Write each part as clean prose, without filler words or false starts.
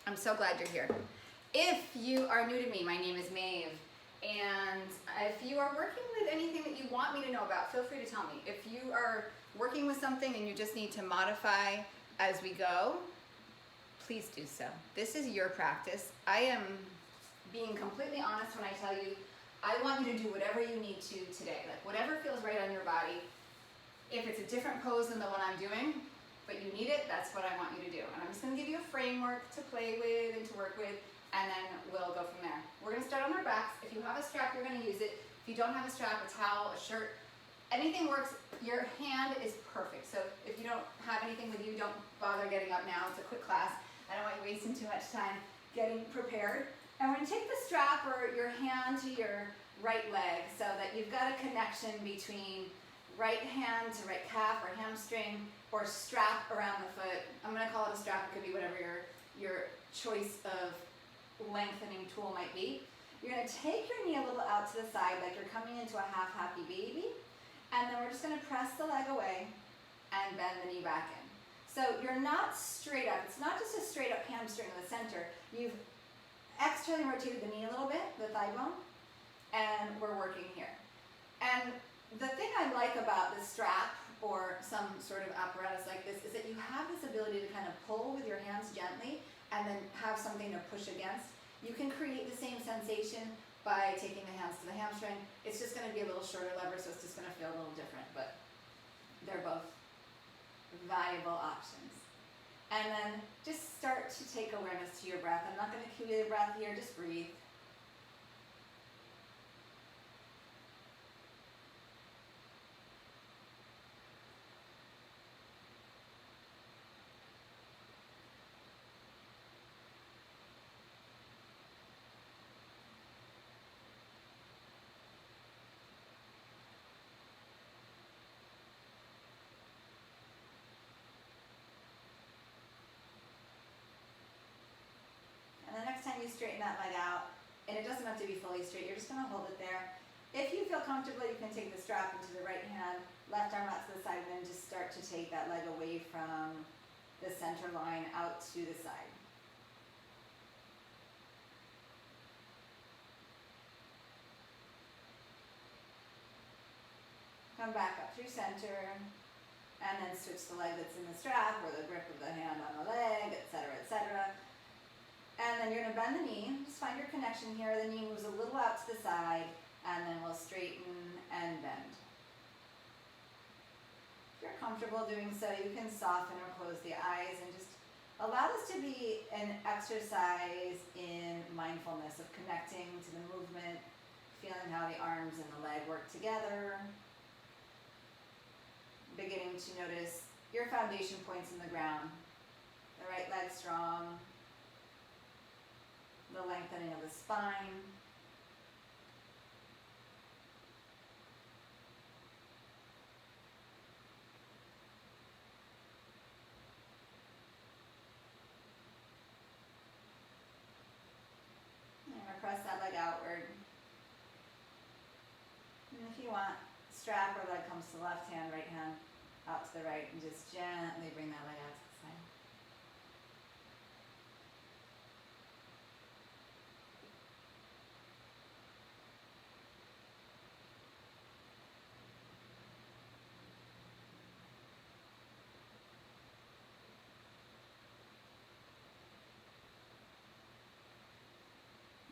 I'm so glad you're here. If you are new to me, my name is Maeve, and if you are working with anything that you want me to know about, feel free to tell me. If you are working with something and you just need to modify as we go, please do so. This is your practice. I am being completely honest when I tell you, I want you to do whatever you need to today, like whatever feels right on your body. If it's a different pose than the one I'm doing, but you need it, that's what I want you to do. And I'm just gonna give you a framework to play with and to work with, and then we'll go from there. We're gonna start on our backs. If you have a strap, you're gonna use it. If you don't have a strap, a towel, a shirt, anything works. Your hand is perfect. So if you don't have anything with you, don't bother getting up now. It's a quick class. I don't want you wasting too much time getting prepared. And we're gonna take the strap or your hand to your right leg so that you've got a connection between right hand to right calf or hamstring or strap around the foot. I'm gonna call it a strap. It could be whatever your choice of lengthening tool might be. You're gonna take your knee a little out to the side like you're coming into a half happy baby. And then we're just gonna press the leg away and bend the knee back in. So you're not straight up. It's not just a straight up hamstring in the center. You've externally rotated the knee a little bit, the thigh bone, and we're working here. And the thing I like about this strap or some sort of apparatus like this is that you have this ability to kind of pull with your hands gently and then have something to push against. You can create the same sensation by taking the hands to the hamstring. It's just gonna be a little shorter lever, so it's just gonna feel a little different, but they're both valuable options. And then just start to take awareness to your breath. I'm not gonna cue the breath here, just breathe. And the next time you straighten that leg out, and it doesn't have to be fully straight, you're just gonna hold it there. If you feel comfortable, you can take the strap into the right hand, left arm out to the side, and then just start to take that leg away from the center line out to the side. Come back up through center, and then switch the leg that's in the strap or the grip of the hand on the leg, etc., etc. And then you're gonna bend the knee, just find your connection here. The knee moves a little out to the side, and then we'll straighten and bend. If you're comfortable doing so, you can soften or close the eyes and just allow this to be an exercise in mindfulness of connecting to the movement, feeling how the arms and the leg work together, beginning to notice your foundation points in the ground. The right leg strong, the lengthening of the spine. I'm going to press that leg outward. And if you want, strap or leg comes to the left hand, right hand out to the right, and just gently bring that leg out to the side.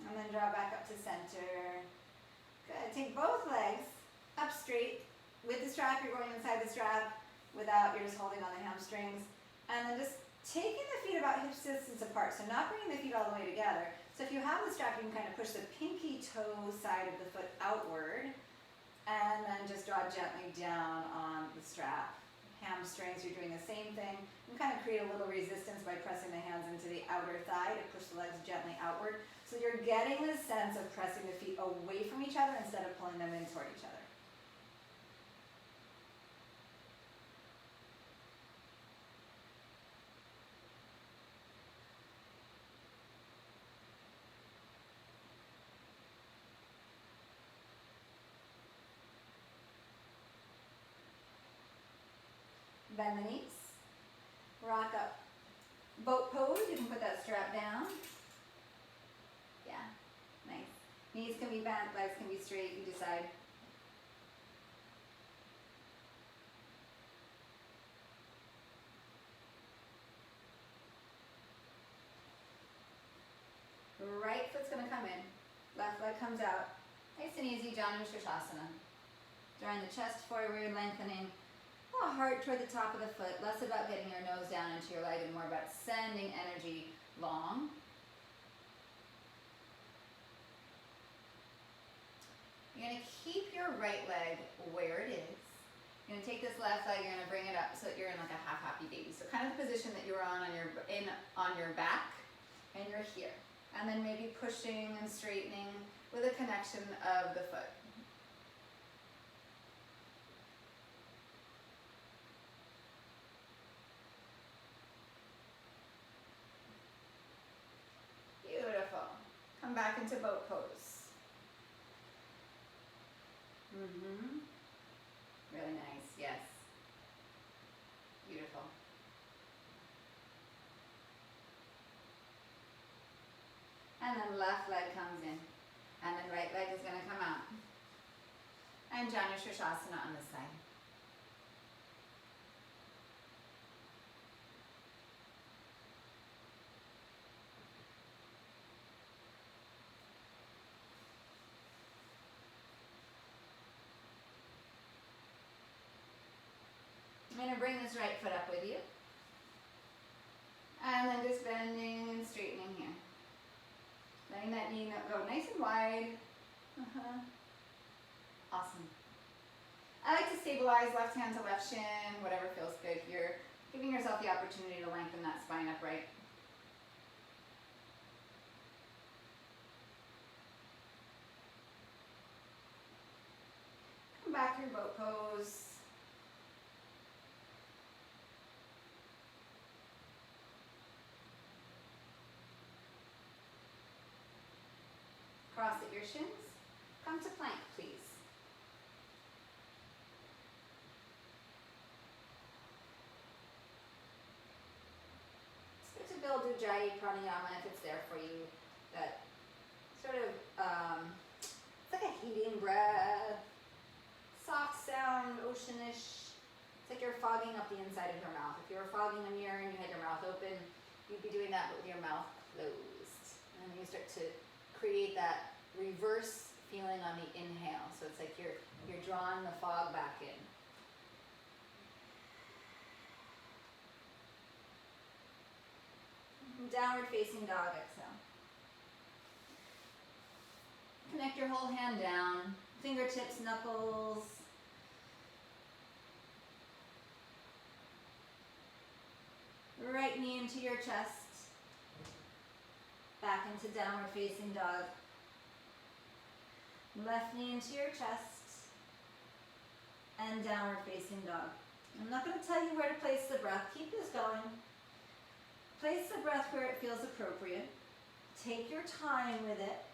And then draw back up to center. Good. Take both legs up straight. With the strap, you're going inside the strap. Without, you're just holding on the hamstrings. And then just taking the feet about hip distance apart. So not bringing the feet all the way together. So if you have the strap, you can kind of push the pinky toe side of the foot outward. And then just draw gently down on the strap. Hamstrings, you're doing the same thing. You can kind of create a little resistance by pressing the hands into the outer thigh to push the legs gently outward. So you're getting this sense of pressing the feet away from each other instead of pulling them in toward each other. Bend the knees, rock up. Boat pose, you can put that strap down. bent, legs can be straight, you decide. Right foot's going to come in, left leg comes out. Nice and easy, Vashasthasana. Drawing the chest forward, lengthening the heart toward the top of the foot. Less about getting your nose down into your leg and more about sending energy long. You're going to keep your right leg where it is. You're going to take this left leg, you're going to bring it up so that you're in like a half happy baby. So kind of the position that you were on your back, and you're here. And then maybe pushing and straightening with a connection of the foot. Beautiful. Come back into boat pose. Really nice, yes. Beautiful. And then left leg comes in. And then right leg is going to come out. And Vashasthasana on this side. I'm going to bring this right foot up with you. And then just bending and straightening here. Letting that knee go nice and wide. Awesome. I like to stabilize left hand to left shin, whatever feels good here. Giving yourself the opportunity to lengthen that spine upright. Come back through boat pose. Cross at your shins. Come to plank, please. It's good to build Ujjayi pranayama if it's there for you. That sort of, it's like a heating breath, soft sound, oceanish. It's like you're fogging up the inside of your mouth. If you were fogging a mirror and you had your mouth open, you'd be doing that with your mouth closed. And you start to create that reverse feeling on the inhale. So it's like you're drawing the fog back in. Downward facing dog, exhale. Connect your whole hand down, fingertips, knuckles. Right knee into your chest. Back into downward facing dog. Left knee into your chest. And downward facing dog. I'm not going to tell you where to place the breath. Keep this going. Place the breath where it feels appropriate. Take your time with it.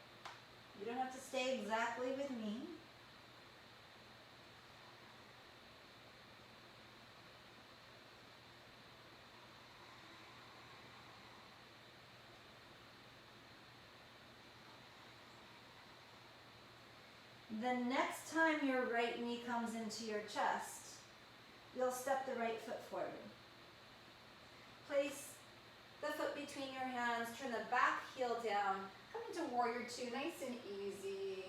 You don't have to stay exactly with me. The next time your right knee comes into your chest, you'll step the right foot forward. Place the foot between your hands, turn the back heel down, come into warrior two, nice and easy.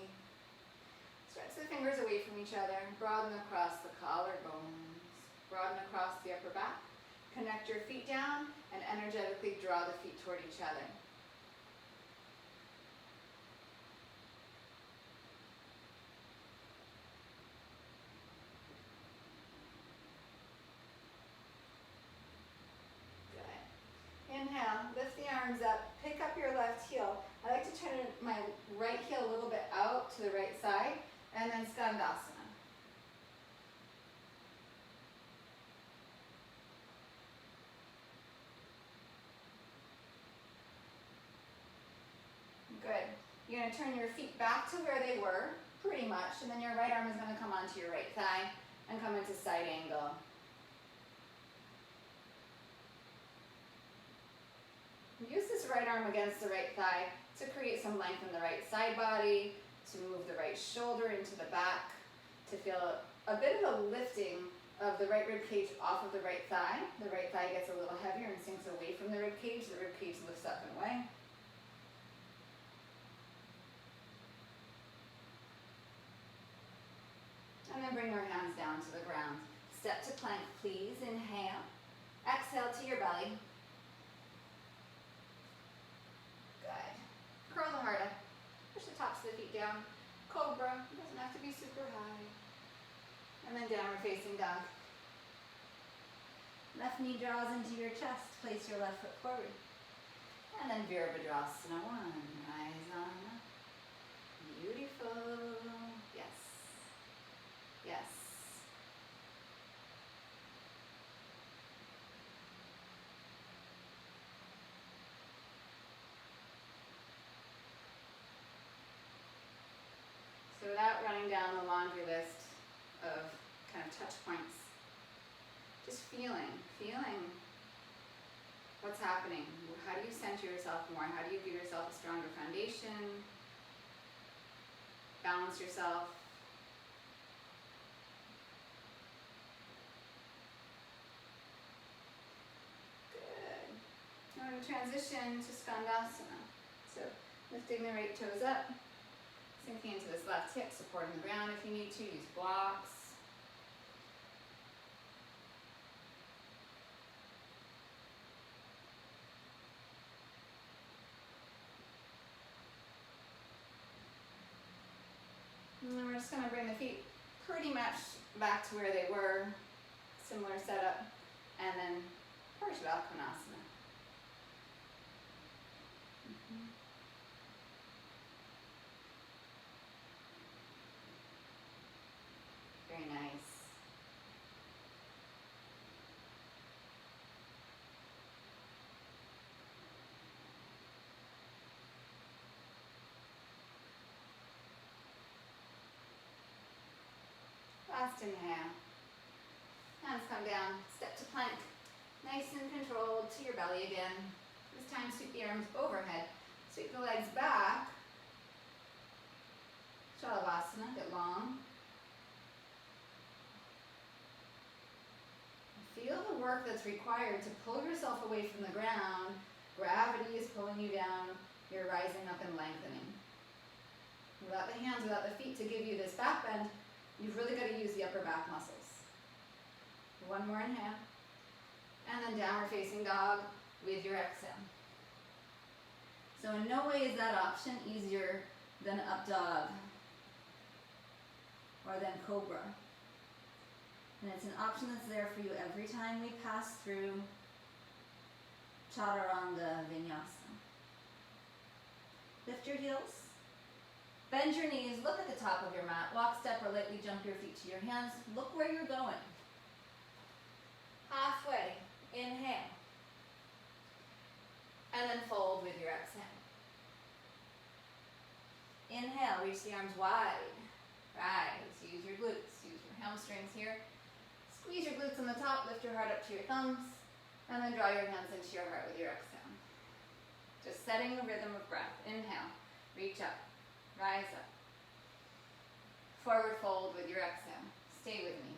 Stretch the fingers away from each other, broaden across the collarbones, broaden across the upper back. Connect your feet down and energetically draw the feet toward each other. Inhale, lift the arms up, pick up your left heel. I like to turn my right heel a little bit out to the right side, and then Skandasana. Good. You're going to turn your feet back to where they were, pretty much, and then your right arm is going to come onto your right thigh and come into side angle. Use this right arm against the right thigh to create some length in the right side body, to move the right shoulder into the back, to feel a bit of a lifting of the right rib cage off of the right thigh. The right thigh gets a little heavier and sinks away from the rib cage lifts up and away. And then bring our hands down to the ground. Step to plank, please. Inhale. Exhale to your belly. Good. Curl the heart up. Push the tops of the feet down. Cobra. It doesn't have to be super high. And then downward facing dog. Left knee draws into your chest. Place your left foot forward. And then Virabhadrasana 1. Rise on up. Beautiful. Yes. Yes. So without running down the laundry list of kind of touch points, just feeling what's happening. How do you center yourself more? How do you give yourself a stronger foundation? Balance yourself. Good. Now we're going to transition to Skandasana. So lifting the right toes up. Sinking into this left hip, supporting the ground if you need to. Use blocks. And then we're just going to bring the feet pretty much back to where they were. Similar setup. And then Vashasthasana. Very nice. Last inhale. Hands come down, step to plank. Nice and controlled to your belly again. This time sweep the arms overhead. Sweep the legs back. Shalabhasana, get long. Feel the work that's required to pull yourself away from the ground. Gravity is pulling you down. You're rising up and lengthening. Without the hands, without the feet to give you this back bend, you've really got to use the upper back muscles. One more inhale. And then downward facing dog with your exhale. So in no way is that option easier than up dog or than cobra. And it's an option that's there for you every time we pass through Chaturanga Vinyasa. Lift your heels. Bend your knees. Look at the top of your mat. Walk, step, or lightly jump your feet to your hands. Look where you're going. Halfway. Inhale. And then fold with your exhale. Inhale. Reach the arms wide. Rise. Use your glutes. Use your hamstrings here. Squeeze your glutes on the top, lift your heart up to your thumbs, and then draw your hands into your heart with your exhale. Just setting the rhythm of breath. Inhale, reach up, rise up. Forward fold with your exhale. Stay with me.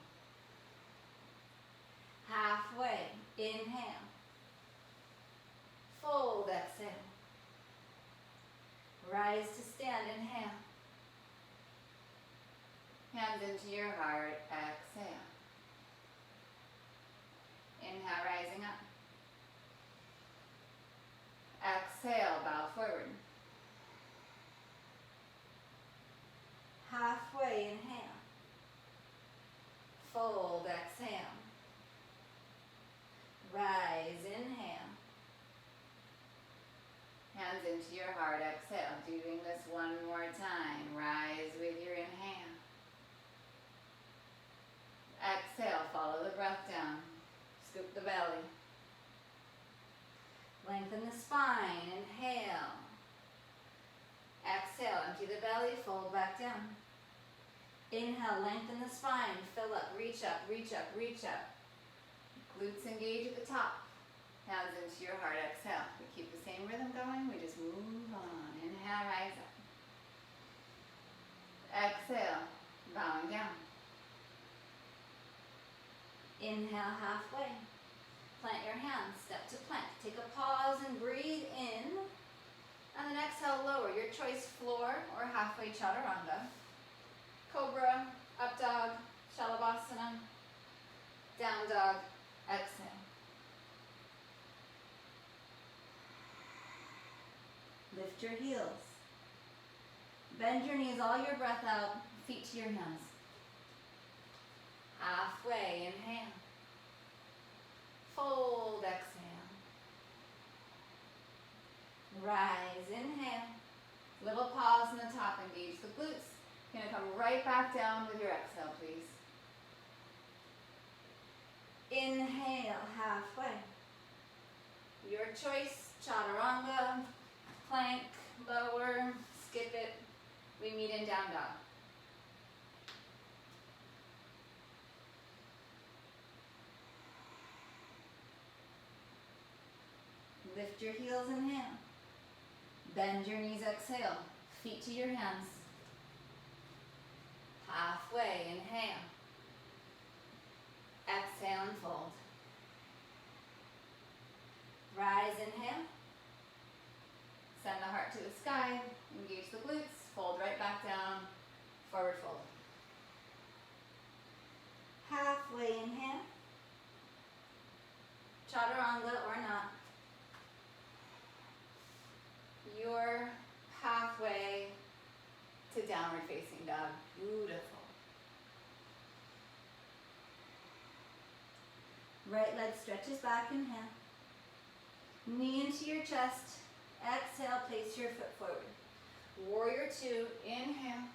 Halfway, inhale. Fold, exhale. Rise to stand, inhale. Hands into your heart, exhale. Inhale, rising up. Exhale, bow forward. Halfway, inhale. Fold, exhale. Rise, inhale. Hands into your heart, exhale. Doing this one more time. Rise with your inhale. Exhale, follow the breath down. Scoop the belly. Lengthen the spine. Inhale. Exhale, empty the belly, fold back down. Inhale, lengthen the spine, fill up, reach up, reach up, reach up. Glutes engage at the top. Hands into your heart, exhale. We keep the same rhythm going, we just move on. Inhale, rise up. Inhale halfway. Plant your hands, step to plank. Take a pause and breathe in. And then exhale, lower. Your choice, floor or halfway chaturanga. Cobra, up dog, Shalabhasana, down dog, exhale. Lift your heels. Bend your knees, all your breath out, feet to your hands. Halfway, inhale. Fold, exhale. Rise, inhale. Little pause in the top, engage the glutes. You're going to come right back down with your exhale, please. Inhale, halfway. Your choice, chaturanga, plank, lower, skip it. We meet in down dog. Lift your heels, inhale. Bend your knees, exhale. Feet to your hands. Halfway, inhale. Exhale and fold. Rise, inhale. Send the heart to the sky. Engage the glutes. Fold right back down. Forward fold. Halfway, inhale. Chaturanga or not. Your halfway to downward facing dog. Beautiful. Right leg stretches back, inhale. Knee into your chest. Exhale, place your foot forward. Warrior two, inhale.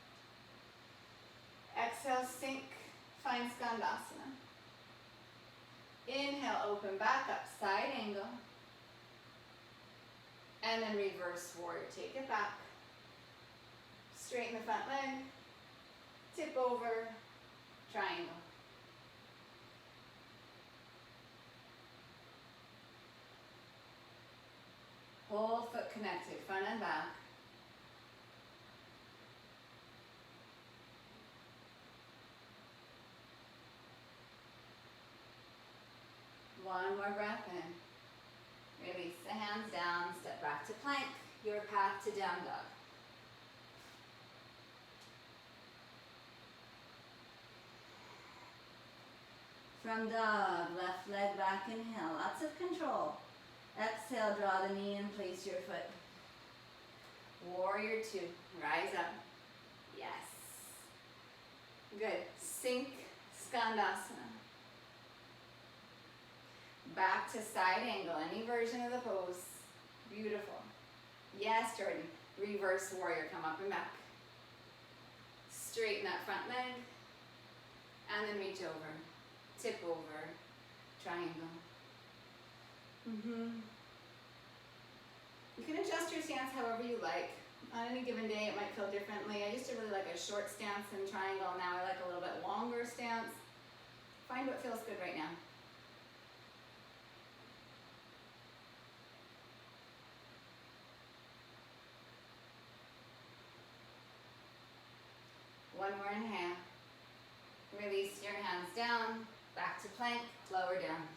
Exhale, sink, find Skandasana. Inhale, open back up, side angle. And then reverse warrior, take it back. Straighten the front leg. Tip over, triangle. Whole foot connected, front and back. One more breath in. Release the hands down, step back to plank, your path to down dog. From dog, left leg back, inhale, lots of control. Exhale, draw the knee and place your foot. Warrior two, rise up. Yes. Good. Sink, Skandasana. Back to side angle, any version of the pose. Beautiful. Yes, Jordan. Reverse warrior, come up and back. Straighten that front leg. And then reach over. Tip over. Triangle. You can adjust your stance however you like. On any given day it might feel differently. I used to really like a short stance in triangle. Now I like a little bit longer stance. Find what feels good right now. One more inhale. Release your hands down, back to plank, lower down.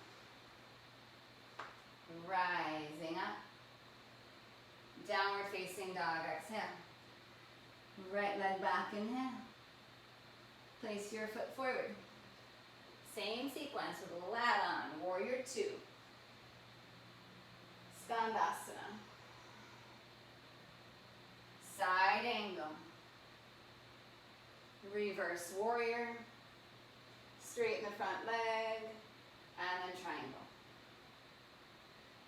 Rising up. Downward facing dog, exhale. Right leg back, inhale. Place your foot forward. Same sequence with a lat on, warrior two. Skandasana. Side angle. Reverse warrior. Straighten the front leg, and then triangle.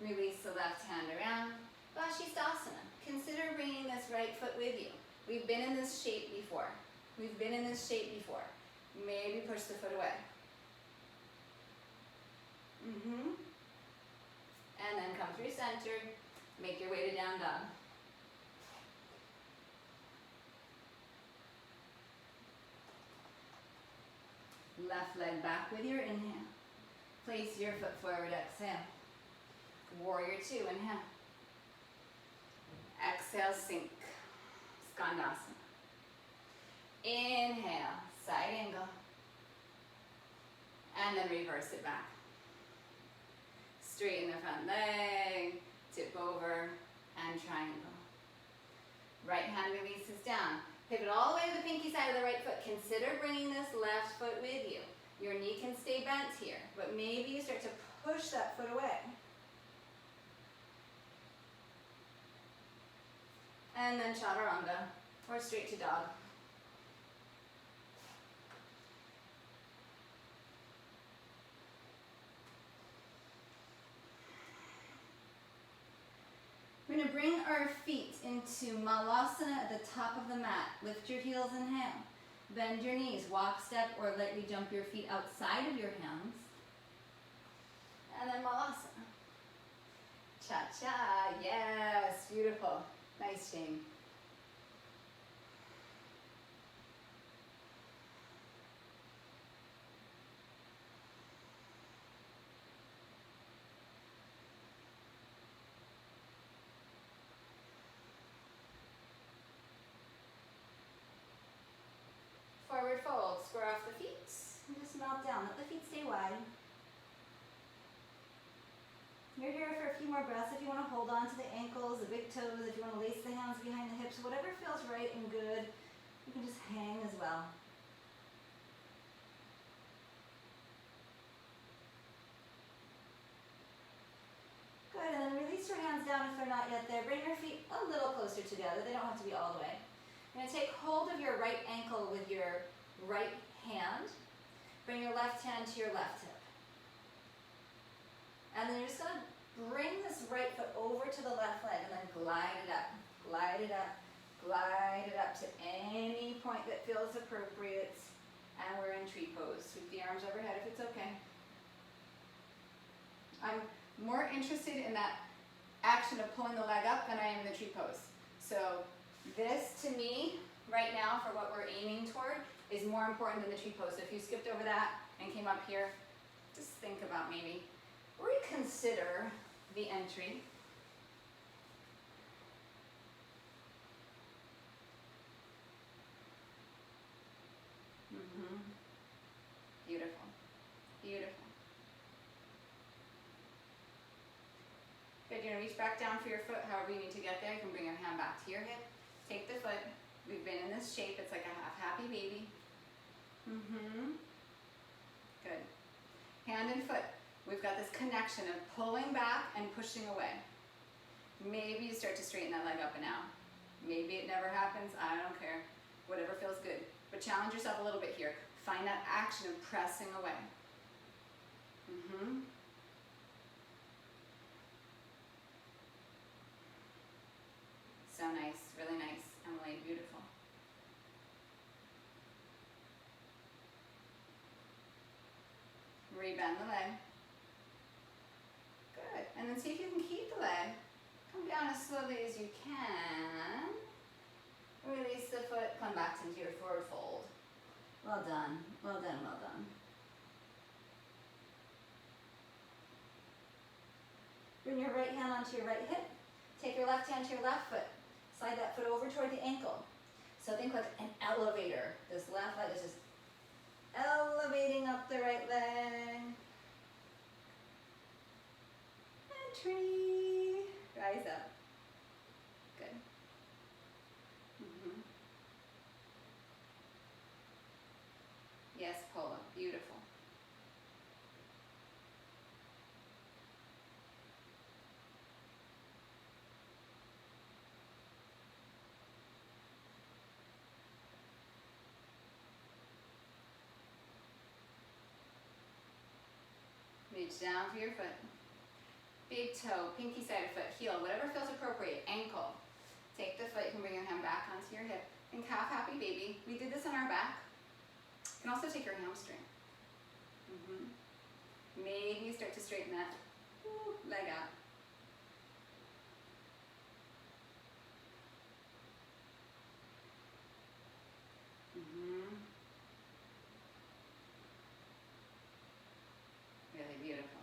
Release the left hand around. Vashasthasana. Consider bringing this right foot with you. We've been in this shape before. Maybe push the foot away. And then come through center. Make your way to down dog. Left leg back with your inhale. Place your foot forward, exhale. Warrior two, inhale. Exhale, sink. Skandasana. Inhale, side angle. And then reverse it back. Straighten the front leg, tip over, and triangle. Right hand releases down. Pivot all the way to the pinky side of the right foot. Consider bringing this left foot with you. Your knee can stay bent here, but maybe you start to push that foot away. And then chaturanga, or straight to dog. We're going to bring our feet into Malasana at the top of the mat. Lift your heels, inhale. Bend your knees, walk, step, or lightly jump your feet outside of your hands. And then Malasana. Cha-cha, yes, beautiful. Nice, Jane. Forward fold, square off the feet, and just melt down. Let the feet stay wide. You're here for a few more breaths. If you want to hold on to the ankles, the big toes, if you want to lace the hands behind the hips, whatever feels right and good, you can just hang as well. Good, and then release your hands down if they're not yet there. Bring your feet a little closer together. They don't have to be all the way. You're going to take hold of your right ankle with your right hand. Bring your left hand to your left hip. And then you're just going to bring this right foot over to the left leg and then glide it up, glide it up, glide it up to any point that feels appropriate. And we're in tree pose. Sweep the arms overhead if it's okay. I'm more interested in that action of pulling the leg up than I am in the tree pose. So this, to me, right now, for what we're aiming toward, is more important than the tree pose. So if you skipped over that and came up here, just think about maybe reconsider the entry. Beautiful, beautiful. Good, you're gonna reach back down for your foot, however you need to get there. You can bring your hand back to your hip. Take the foot. We've been in this shape. It's like a half happy baby. Good. Hand and foot. We've got this connection of pulling back and pushing away. Maybe you start to straighten that leg up and out. Maybe it never happens. I don't care. Whatever feels good. But challenge yourself a little bit here. Find that action of pressing away. So nice. Really nice. Emily, beautiful. Rebend the leg. Good. And then see if you can keep the leg. Come down as slowly as you can. Release the foot. Come back into your forward fold. Well done. Well done. Well done. Bring your right hand onto your right hip. Take your left hand to your left foot. Slide that foot over toward the ankle. So think like an elevator. This left leg is just elevating up the right leg. And tree. Rise up. Good. Yes, polo. Beautiful. Reach down for your foot. Big toe, pinky side of foot, heel, whatever feels appropriate. Ankle. Take the foot, you can bring your hand back onto your hip. And calf happy baby. We did this on our back. You can also take your hamstring. Maybe start to straighten that leg out. Really beautiful.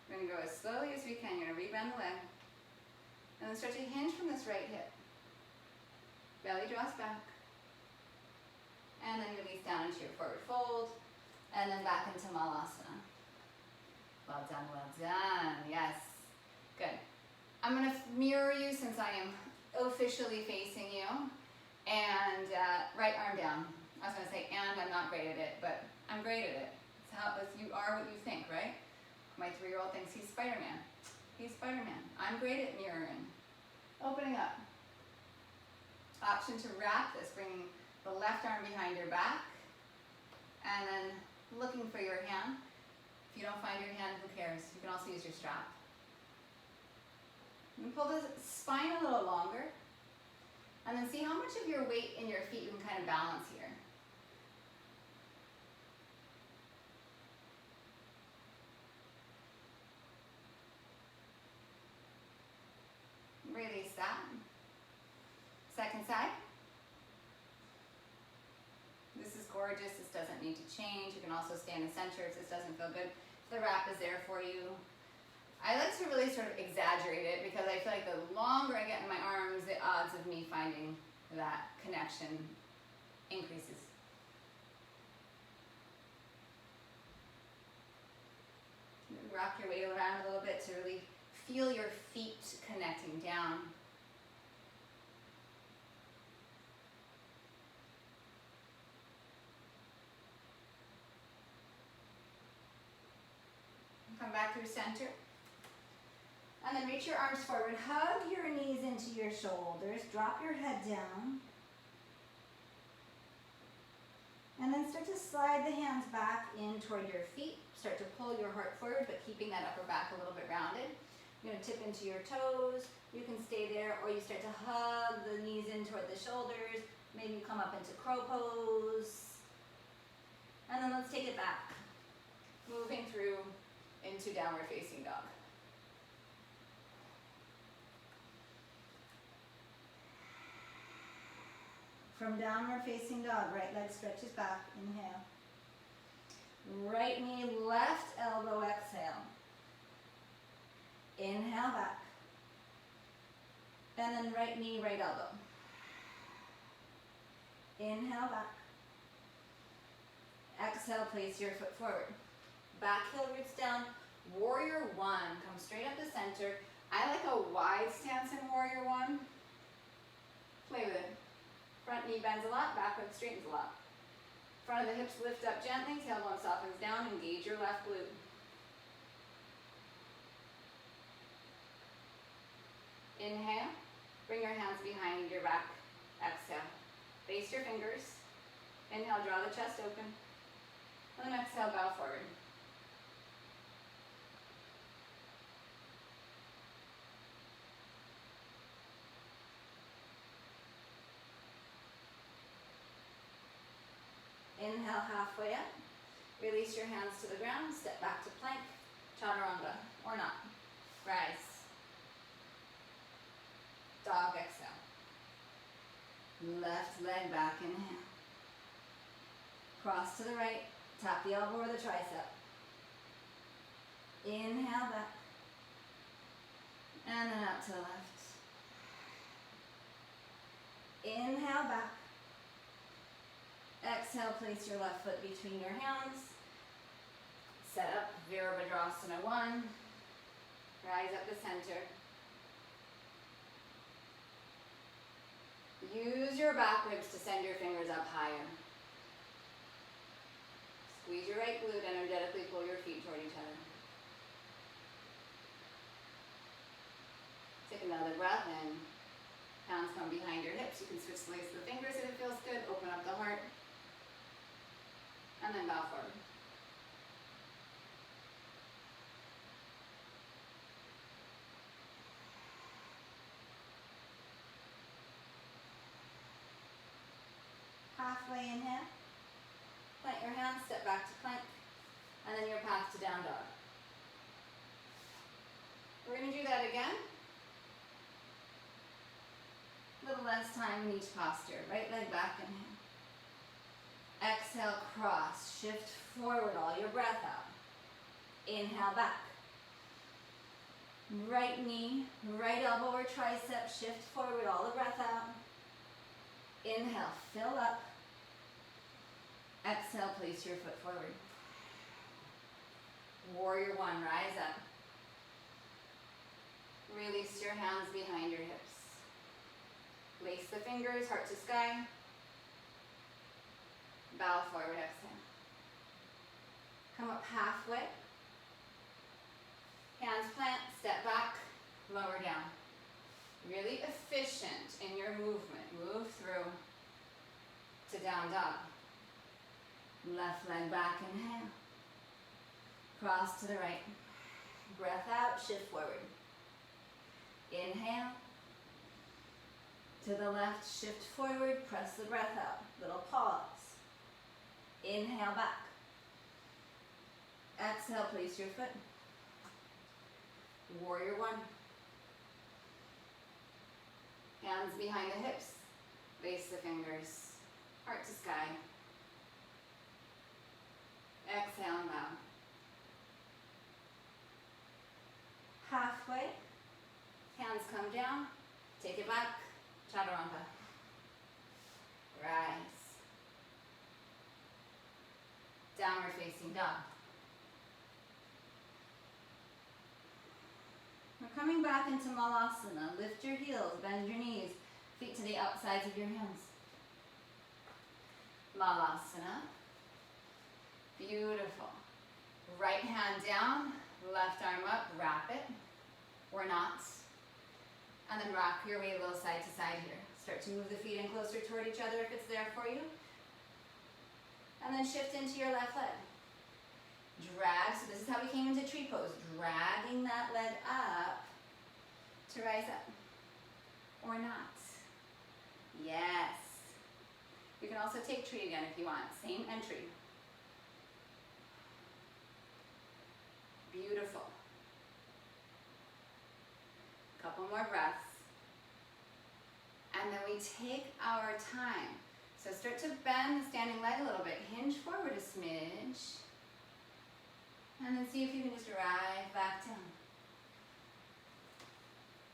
We're going to go as slowly as we can. You're going to rebend the leg. And then start to hinge from this right hip. Belly draws back. And then release down into your forward fold. And then back into Malasana. Well done, well done. Yes. Good. I'm going to mirror you since I am officially facing you. And right arm down. I was going to say, and I'm not great at it, but I'm great at it. You are what you think, right? My 3-year-old thinks he's Spider-Man. He's Spider-Man. I'm great at mirroring. Opening up. Option to wrap this, bringing the left arm behind your back, and then looking for your hand. If you don't find your hand, who cares? You can also use your strap. And pull the spine a little longer, and then see how much of your weight in your feet you can kind of balance here. Release that. Second side. This is gorgeous. This doesn't need to change. You can also stay in the center if this doesn't feel good. The wrap is there for you. I like to really sort of exaggerate it because I feel like the longer I get in my arms, the odds of me finding that connection increases. Rock your weight around a little bit to really feel your feet connecting down. Come back through center. And then reach your arms forward. Hug your knees into your shoulders. Drop your head down. And then start to slide the hands back in toward your feet. Start to pull your heart forward, but keeping that upper back a little bit rounded. You're going to tip into your toes. You can stay there, or you start to hug the knees in toward the shoulders. Maybe you come up into crow pose. And then let's take it back. Moving through into downward facing dog. From downward facing dog, right leg stretches back, inhale. Right knee, left elbow, exhale. Inhale back. And then right knee, right elbow. Inhale back. Exhale, place your foot forward. Back heel roots down. Warrior one, come straight up the center. I like a wide stance in Warrior one. Play with it. Front knee bends a lot, back foot straightens a lot. Front of the hips lift up gently, tailbone softens down, engage your left glute. Inhale, bring your hands behind your back. Exhale, face your fingers. Inhale, draw the chest open. And then exhale, bow forward. Inhale, halfway up. Release your hands to the ground. Step back to plank, chaturanga, or not. Rise. Dog, exhale. Left leg back, inhale. Cross to the right. Tap the elbow or the tricep. Inhale back. And then out to the left. Inhale back. Exhale, place your left foot between your hands. Set up Virabhadrasana 1. Rise up the center. Use your back ribs to send your fingers up higher. Squeeze your right glute, energetically pull your feet toward each other. Take another breath in. Hands come behind your hips. You can switch the lace of the fingers if it feels good. Open up the heart. And then bow forward. Halfway inhale. Plant your hands, step back to plank, and then your path to down dog. We're going to do that again. A little less time in each posture. Right leg back, inhale. Exhale, cross, shift forward, all your breath out. Inhale, back. Right knee, right elbow or tricep, shift forward, all the breath out. Inhale, fill up. Exhale, place your foot forward. Warrior one, rise up. Release your hands behind your hips. Lace the fingers, heart to sky. Bow forward, exhale. Come up halfway. Hands plant, step back, lower down. Really efficient in your movement. Move through to down dog. Left leg back, inhale. Cross to the right. Breath out, shift forward. Inhale. To the left, shift forward, press the breath out. Little pause. Inhale back. Exhale, place your foot. Warrior one. Hands behind the hips. Lace the fingers. Heart to sky. Exhale and bow. Halfway. Hands come down. Take it back. Chaturanga. Rise. Downward facing dog. We're coming back into Malasana. Lift your heels, bend your knees, feet to the outsides of your hands. Malasana. Beautiful. Right hand down, left arm up, wrap it, or not. And then rock your way a little side to side here. Start to move the feet in closer toward each other if it's there for you. And then shift into your left leg. Drag, so this is how we came into tree pose. Dragging that leg up to rise up. Or not. Yes. You can also take tree again if you want. Same entry. Beautiful. Couple more breaths. And then we take our time. So start to bend the standing leg a little bit. Hinge forward a smidge. And then see if you can just arrive back down.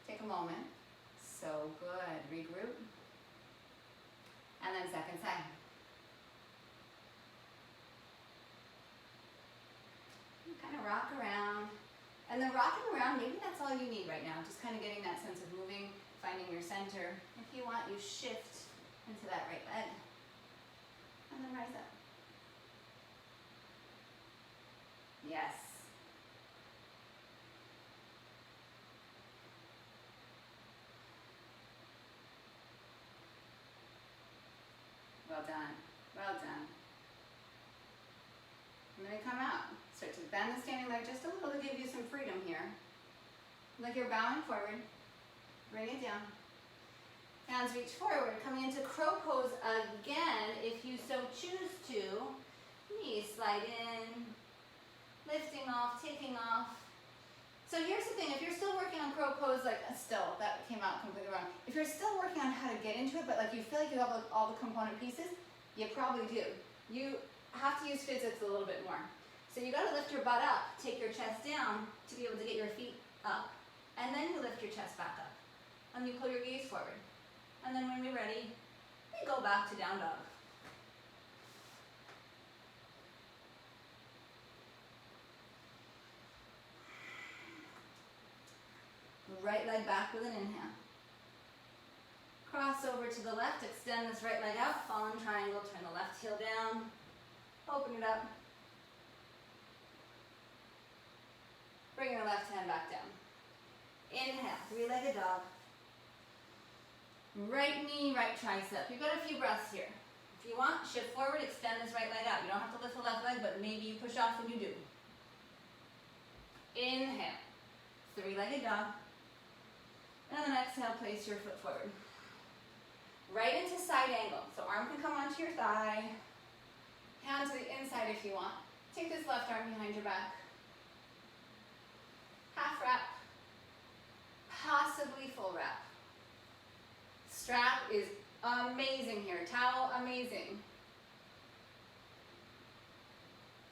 Take a moment. So good. Regroup. And then second side. Kind of rock around. And then rocking around, maybe that's all you need right now. Just kind of getting that sense of moving, finding your center. If you want, you shift into that right leg. And then rise up. Yes. Well done. Well done. And then we come out. Start to bend the standing leg just a little to give you some freedom here. Like you're bowing forward. Bring it down. Hands reach forward. Coming into crow pose again if you so choose to. Knees slide in. Lifting off, taking off. So here's the thing, if you're still working on crow pose, like still, that came out completely wrong. If you're still working on how to get into it, but like you feel like you have all the component pieces, you probably do. You have to use physics a little bit more. So you gotta lift your butt up, take your chest down to be able to get your feet up. And then you lift your chest back up. And you pull your gaze forward. And then when we're ready, we go back to down dog. Right leg back with an inhale. Cross over to the left, extend this right leg out, fallen triangle, turn the left heel down, open it up. Bring your left hand back down. Inhale, three-legged dog. Right knee, right tricep. You've got a few breaths here. If you want, shift forward, extend this right leg out. You don't have to lift the left leg, but maybe you push off when you do. Inhale, three-legged dog. And then exhale, place your foot forward. Right into side angle. So arm can come onto your thigh. Hand to the inside if you want. Take this left arm behind your back. Half wrap. Possibly full wrap. Strap is amazing here. Towel, amazing.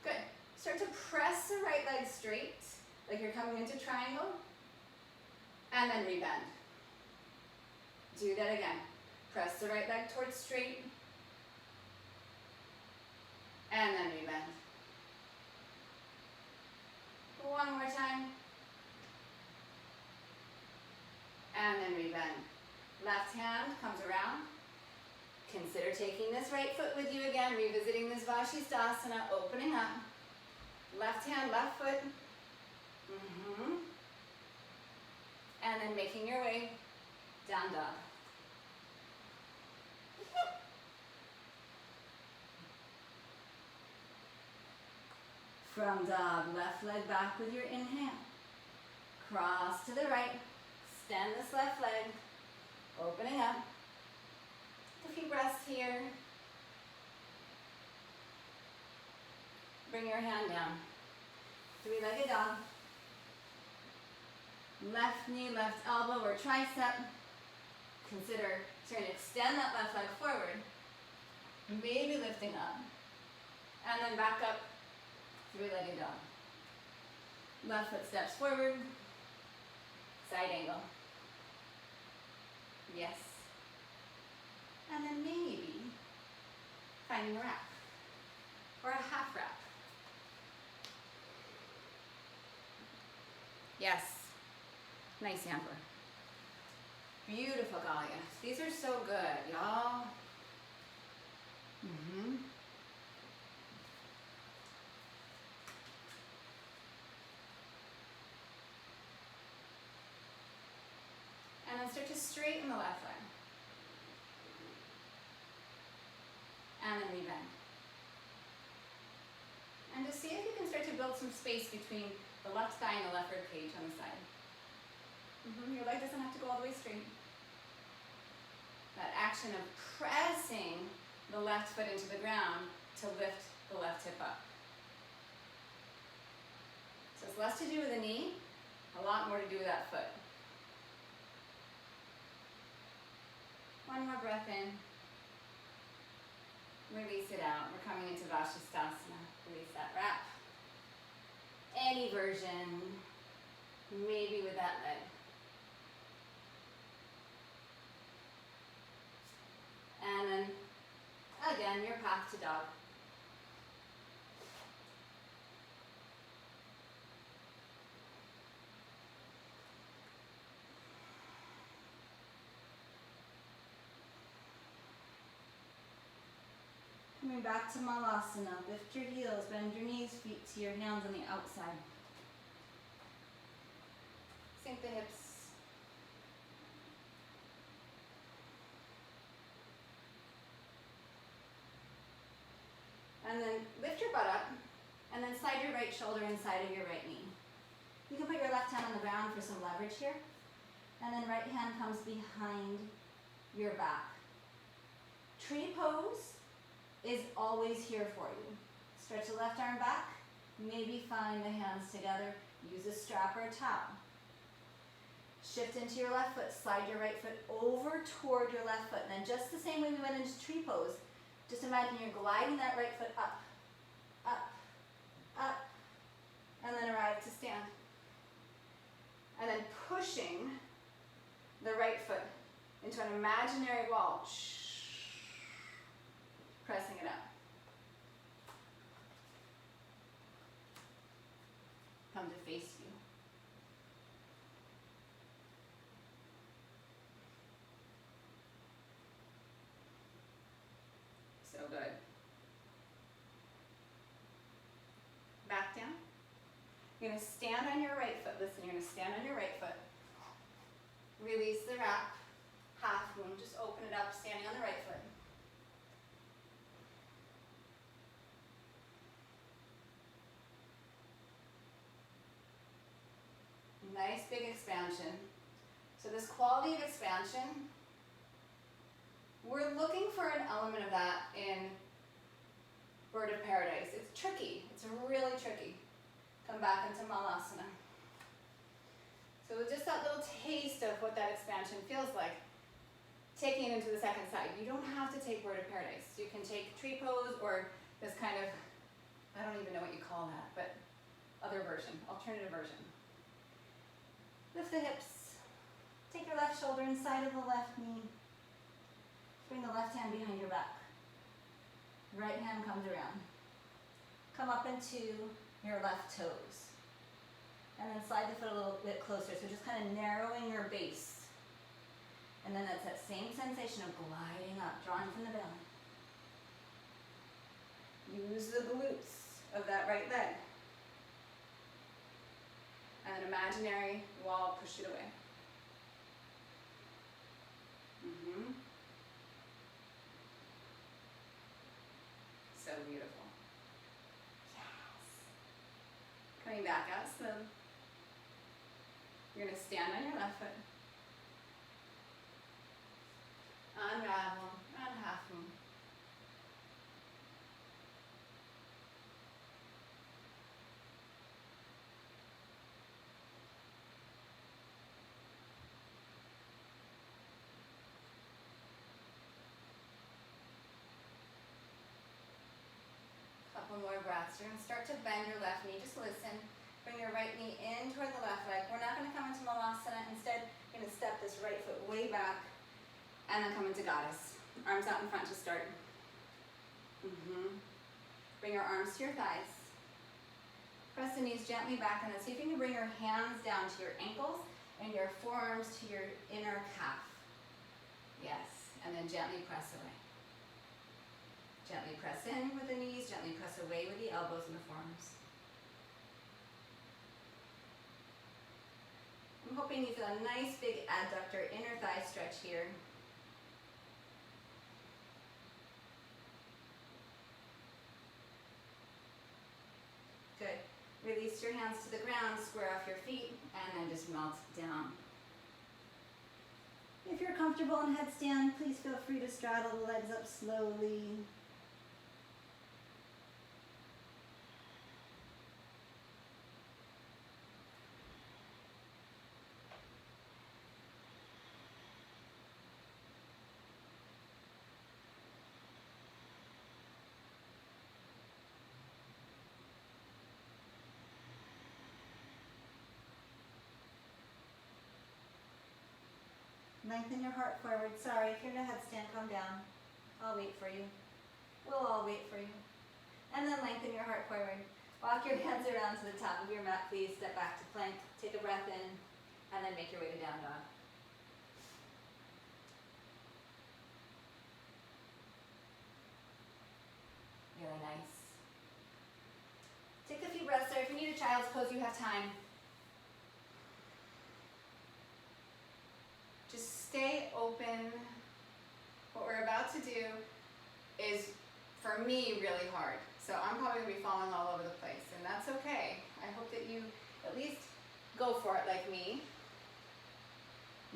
Good. Start to press the right leg straight, like you're coming into triangle. And then rebend. Do that again. Press the right leg towards straight. And then rebend. One more time. And then rebend. Left hand comes around. Consider taking this right foot with you again, revisiting this Vashasthasana, opening up. Left hand, left foot. And then making your way down dog. From dog, left leg back with your inhale. Cross to the right. Extend this left leg. Opening up. A few breaths here. Bring your hand down. Three-legged dog. Left knee, left elbow or tricep. Consider trying to extend that left leg forward. Maybe lifting up. And then back up. Three-legged dog. Left foot steps forward. Side angle. Yes. And then maybe finding a wrap. Or a half wrap. Yes. Nice hamper. Beautiful Galia. These are so good, y'all. And then start to straighten the left leg. And then rebend. And just see if you can start to build some space between the left thigh and the left rib cage on the side. Your leg doesn't have to go all the way straight. That action of pressing the left foot into the ground to lift the left hip up. So it's less to do with the knee, a lot more to do with that foot. One more breath in. Release it out. We're coming into Vashasthasana. Release that wrap. Any version, maybe with that leg. And then, again, your path to dog. Coming back to Malasana. Lift your heels, bend your knees, feet to your hands on the outside. Sink the hips. And then lift your butt up, and then slide your right shoulder inside of your right knee. You can put your left hand on the ground for some leverage here. And then right hand comes behind your back. Tree pose is always here for you. Stretch the left arm back, maybe find the hands together, use a strap or a towel. Shift into your left foot, slide your right foot over toward your left foot. And then just the same way we went into tree pose, just imagine you're gliding that right foot up, up, up, and then arrive to stand. And then pushing the right foot into an imaginary wall. Pressing it up. Come to face you. So good. Back down. You're going to stand on your right foot. Listen, you're going to stand on your right foot. Release the wrap. Half moon. Just open it up, standing on the right foot. Nice big expansion. So this quality of expansion, we're looking for an element of that in Bird of Paradise. It's tricky. It's really tricky. Come back into Malasana. So with just that little taste of what that expansion feels like, taking it into the second side. You don't have to take Bird of Paradise. You can take tree pose or this kind of, I don't even know what you call that, but other version, alternative version. Lift the hips. Take your left shoulder inside of the left knee. Bring the left hand behind your back. Right hand comes around. Come up into your left toes. And then slide the foot a little bit closer, so just kind of narrowing your base. And then that's that same sensation of gliding up, drawing from the belly. Use the glutes of that right leg. And an imaginary wall, push it away. So beautiful. Yes. Coming back out slow. You're going to stand on your left foot. Unravel, unhalf moon. Couple more breaths. You're going to start to bend your left knee. Just listen. Bring your right knee in toward the left leg. We're not going to come into Malasana. Instead, you're going to step this right foot way back and then come into Goddess. Arms out in front to start. Bring your arms to your thighs. Press the knees gently back and then see if you can bring your hands down to your ankles and your forearms to your inner calf. Yes, and then gently press away. Gently press in with the knees, gently press away with the elbows and the forearms. I'm hoping you feel a nice big adductor inner thigh stretch here. Good. Release your hands to the ground, square off your feet, and then just melt down. If you're comfortable in headstand, please feel free to straddle the legs up slowly. Lengthen your heart forward. Sorry, if you're in a headstand, come down. I'll wait for you. We'll all wait for you. And then lengthen your heart forward. Walk your hands around to the top of your mat, please. Step back to plank. Take a breath in, and then make your way to down dog. Really nice. Take a few breaths there. If you need a child's pose, you have time. Just stay open. What we're about to do is, for me, really hard. So I'm probably going to be falling all over the place, and that's okay. I hope that you at least go for it like me.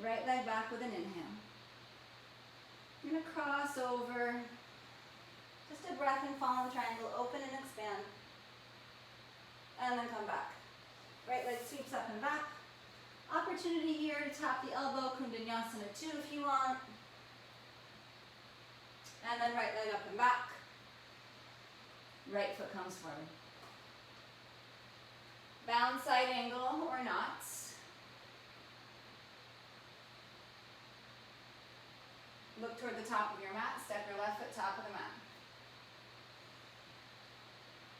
Right leg back with an inhale. You're going to cross over. Just a breath and fall in the triangle. Open and expand. And then come back. Right leg sweeps up and back. Opportunity here to tap the elbow, Skandasana 2 if you want. And then right leg up and back. Right foot comes forward. Bound side angle or not. Look toward the top of your mat. Step your left foot top of the mat.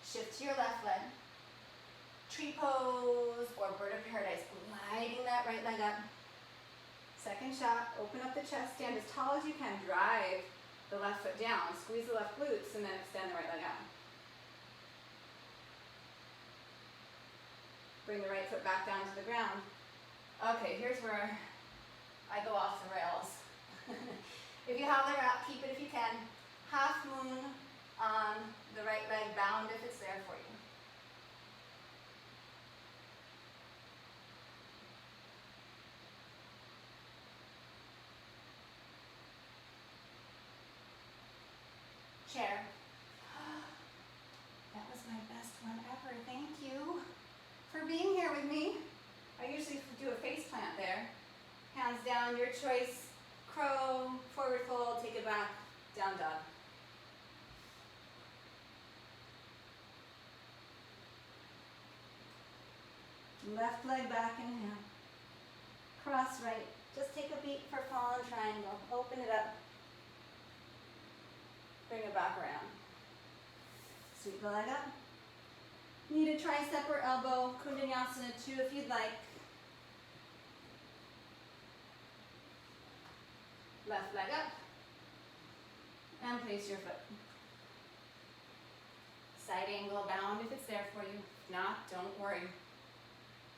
Shift to your left leg. Tree pose or bird of paradise, gliding that right leg up. Second shot, open up the chest, stand as tall as you can, drive the left foot down, squeeze the left glutes, and then extend the right leg out. Bring the right foot back down to the ground. Okay, here's where I go off the rails. If you have the wrap, keep it if you can. Half moon on the right leg, bound if it's there for you. Chair. That was my best one ever. Thank you for being here with me. I usually do a face plant there. Hands down, your choice. Crow, forward fold, take it back, down dog. Left leg back, inhale. Cross right. Just take a beat for fallen triangle. Open it up. Bring it back around. Sweep the leg up. Need a tricep or elbow, Skandasana 2 if you'd like. Left leg up. And place your foot. Side angle bound if it's there for you. If not, don't worry.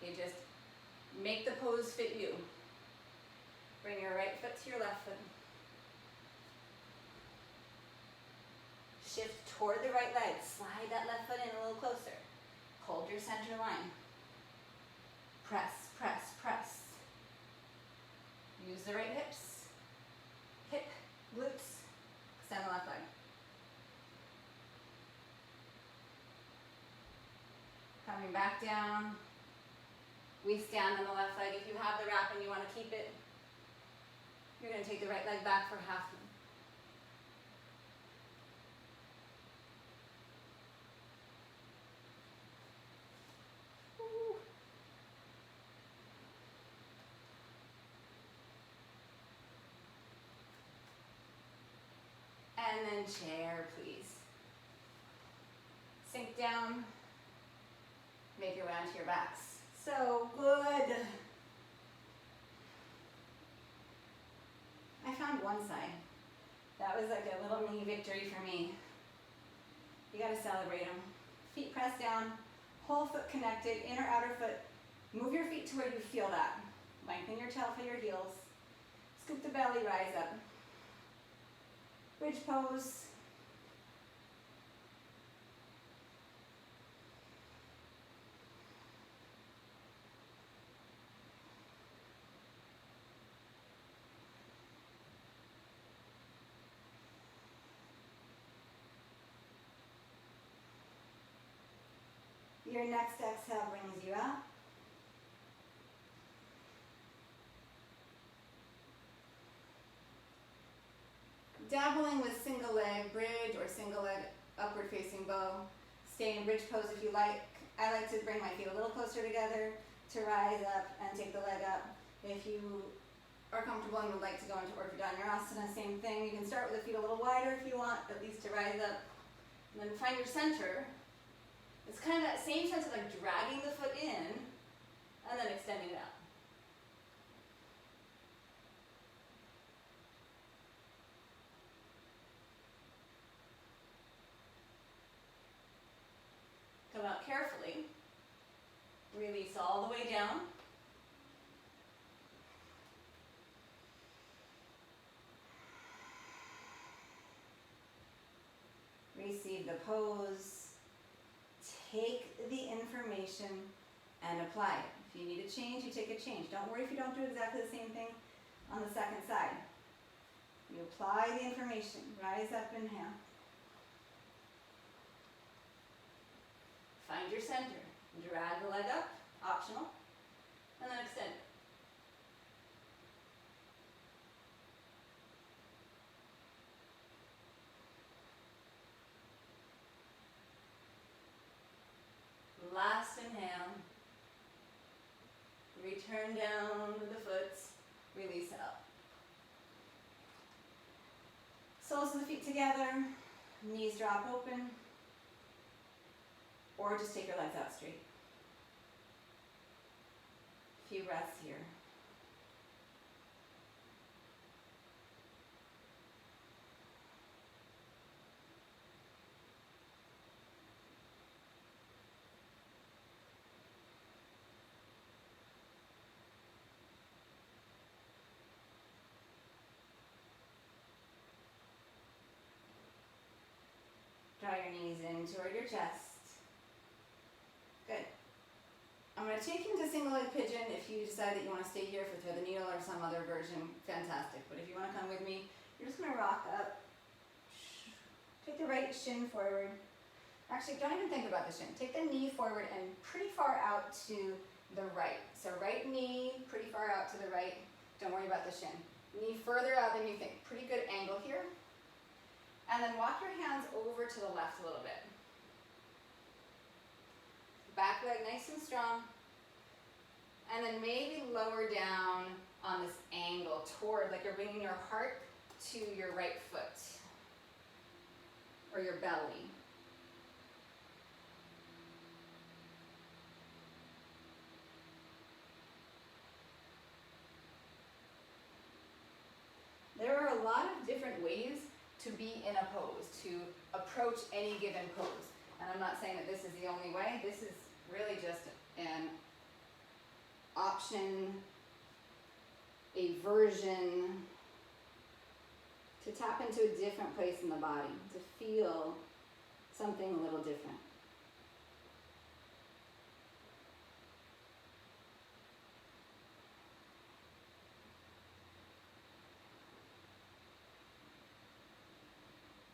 You just make the pose fit you. Bring your right foot to your left foot. Shift toward the right leg. Slide that left foot in a little closer. Hold your center line. Press, press, press. Use the right hips. Hip, glutes. Extend the left leg. Coming back down. We stand on the left leg. If you have the wrap and you want to keep it, you're going to take the right leg back for half. And then chair, please. Sink down. Make your way onto your backs. So good. I found one side. That was like a little mini victory for me. You gotta celebrate them. Feet pressed down, whole foot connected, inner outer foot. Move your feet to where you feel that. Lengthen your tail for your heels. Scoop the belly, rise up. Bridge pose. Your next exhale brings you out. Dabbling with single leg bridge or single leg upward facing bow. Stay in bridge pose if you like. I like to bring my feet a little closer together to rise up and take the leg up. If you are comfortable and would like to go into Vanyasa, same thing. You can start with the feet a little wider if you want, at least to rise up. And then find your center. It's kind of that same sense of like dragging the foot in and then extending it out. Come out carefully. Release all the way down. Receive the pose. Take the information and apply it. If you need a change, you take a change. Don't worry if you don't do exactly the same thing on the second side. You apply the information. Rise up, inhale. Find your center. Drag the leg up, optional, and then extend it. Last inhale. Return down with the foot. Release up. Soles of the feet together. Knees drop open. Or just take your legs out straight. A few breaths here. Draw your knees in toward your chest. Good. I'm going to take you into single leg pigeon. If you decide that you want to stay here for thread the needle or some other version, fantastic. But if you want to come with me, you're just going to rock up. Take the right shin forward. Actually, don't even think about the shin. Take the knee forward and pretty far out to the right. So right knee pretty far out to the right. Don't worry about the shin. Knee further out than you think. Pretty good angle here. And then walk your hands over to the left a little bit. Back leg nice and strong. And then maybe lower down on this angle toward, like you're bringing your heart to your right foot or your belly. different ways to be in a pose, to approach any given pose. And I'm not saying that this is the only way. This is really just an option, a version to tap into a different place in the body, to feel something a little different.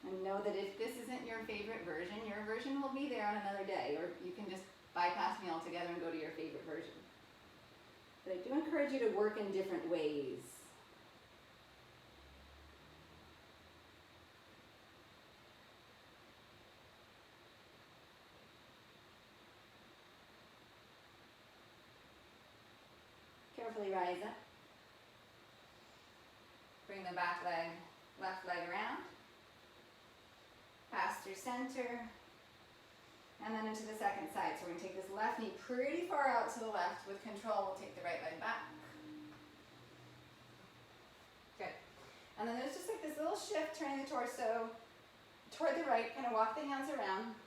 And know that if this isn't your favorite version, your version will be there on another day, or you can just bypass me altogether and go to your favorite version. But I do encourage you to work in different ways. Carefully rise up. Bring the back leg, left leg around. Pass through center. And then into the second side. So we're going to take this left knee pretty far out to the left. With control, we'll take the right leg back. Good. And then there's just like this little shift, turning the torso toward the right. Kind of walk the hands around.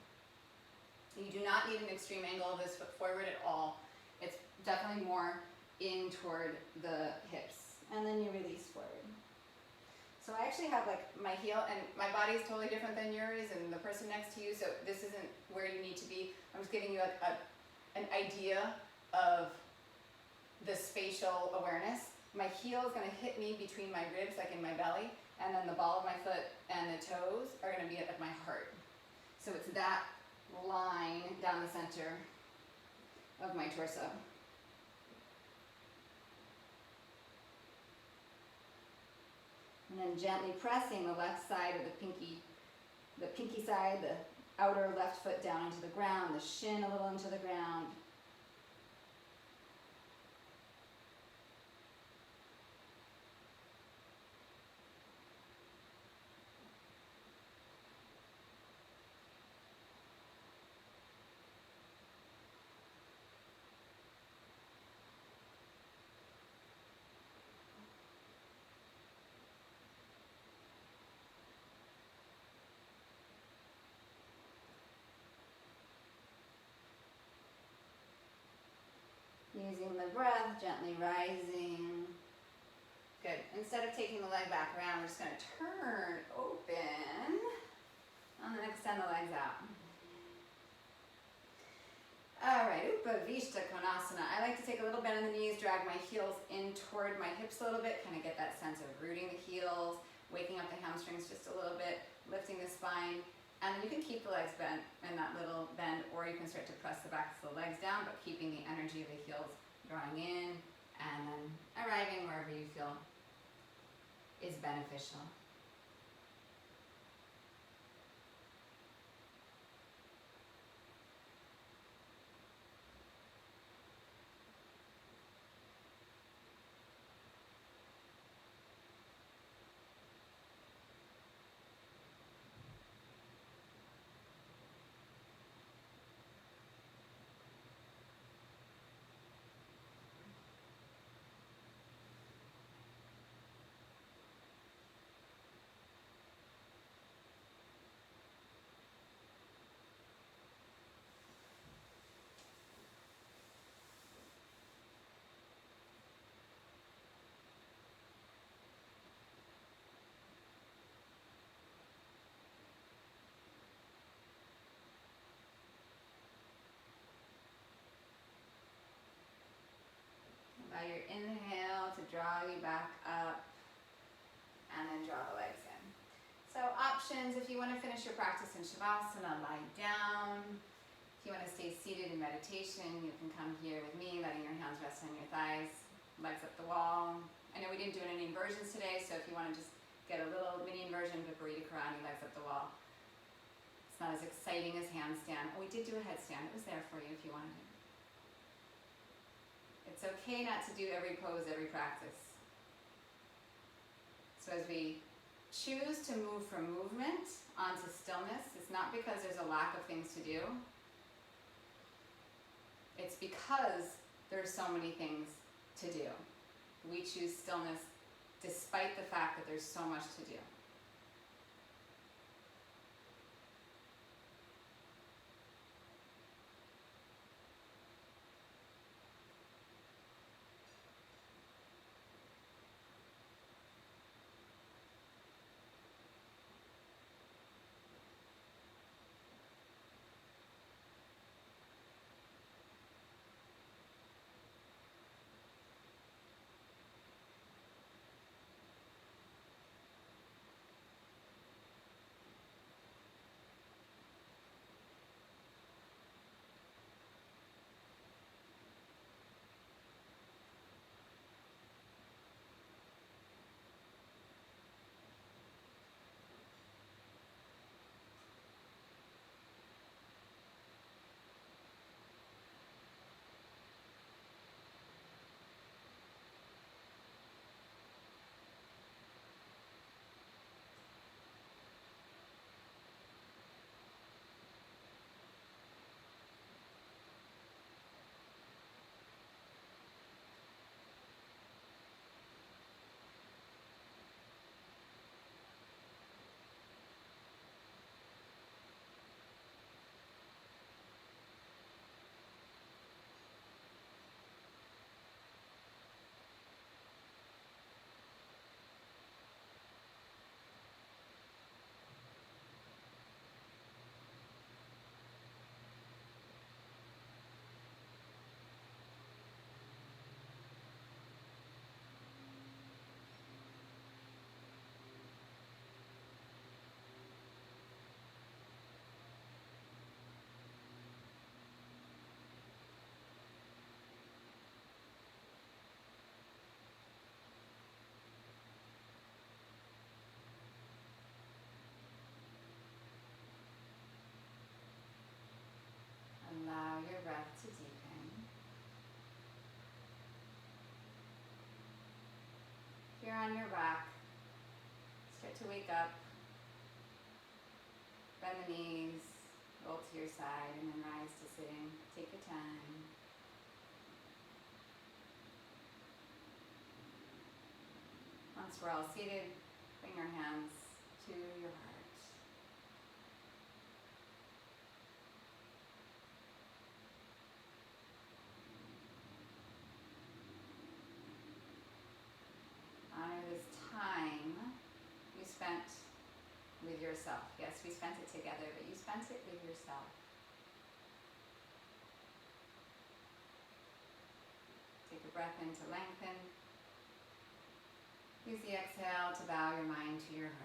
You do not need an extreme angle of this foot forward at all. It's definitely more in toward the hips. And then you release forward. So I actually have like my heel, and my body is totally different than yours and the person next to you, so this isn't where you need to be. I'm just giving you an idea of the spatial awareness. My heel is going to hit me between my ribs, like in my belly, and then the ball of my foot and the toes are going to be at my heart. So it's that line down the center of my torso. And then gently pressing the left side of the pinky side, the outer left foot down into the ground, the shin a little into the ground. Using the breath, gently rising. Good. Instead of taking the leg back around, we're just going to turn open and then extend the legs out. All right, Vashasthasana. I like to take a little bend in the knees, drag my heels in toward my hips a little bit, kind of get that sense of rooting the heels, waking up the hamstrings just a little bit, lifting the spine. And you can keep the legs bent in that little bend, or you can start to press the backs of the legs down, but keeping the energy of the heels drawing in and then arriving wherever you feel is beneficial. Allow your inhale to draw you back up and then draw the legs in. So options, if you want to finish your practice in Shavasana, lie down. If you want to stay seated in meditation, you can come here with me, letting your hands rest on your thighs, legs up the wall. I know we didn't do any inversions today, so if you want to just get a little mini inversion, Viparita Karani, legs up the wall. It's not as exciting as handstand. Oh, we did do a headstand. It was there for you if you wanted it. It's okay not to do every pose, every practice. So as we choose to move from movement onto stillness, it's not because there's a lack of things to do. It's because there's so many things to do. We choose stillness despite the fact that there's so much to do. If you're on your back, start to wake up. Bend the knees, roll to your side, and then rise to sitting. Take your time. Once we're all seated, bring your hands to your heart. Honor this time you spent with yourself. Yes, we spent it together, but you spent it with yourself. Take a breath in to lengthen. Use the exhale to bow your mind to your heart.